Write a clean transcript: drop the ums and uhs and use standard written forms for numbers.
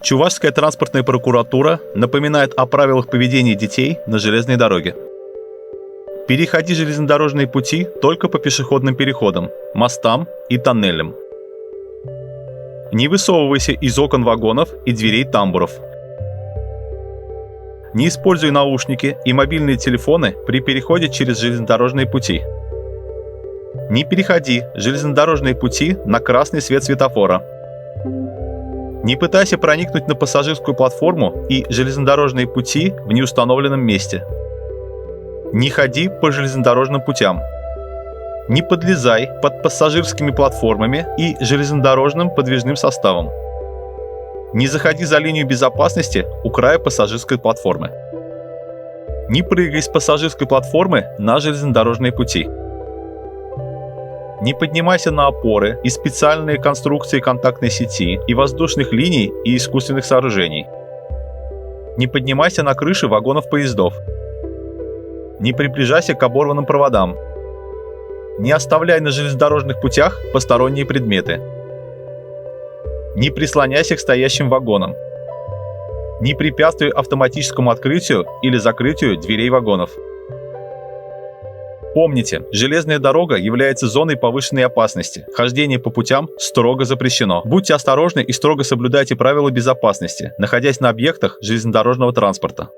Чувашская транспортная прокуратура напоминает о правилах поведения детей на железной дороге. Переходи железнодорожные пути только по пешеходным переходам, мостам и тоннелям. Не высовывайся из окон вагонов и дверей тамбуров. Не используй наушники и мобильные телефоны при переходе через железнодорожные пути. Не переходи железнодорожные пути на красный свет светофора. Не пытайся проникнуть на пассажирскую платформу и железнодорожные пути в неустановленном месте. Не ходи по железнодорожным путям. Не подлезай под пассажирскими платформами и железнодорожным подвижным составом. Не заходи за линию безопасности у края пассажирской платформы. Не прыгай с пассажирской платформы на железнодорожные пути. Не поднимайся на опоры и специальные конструкции контактной сети и воздушных линий и искусственных сооружений. Не поднимайся на крыши вагонов поездов. Не приближайся к оборванным проводам. Не оставляй на железнодорожных путях посторонние предметы. Не прислоняйся к стоящим вагонам. Не препятствуй автоматическому открытию или закрытию дверей вагонов. Помните, железная дорога является зоной повышенной опасности. Хождение по путям строго запрещено. Будьте осторожны и строго соблюдайте правила безопасности, находясь на объектах железнодорожного транспорта.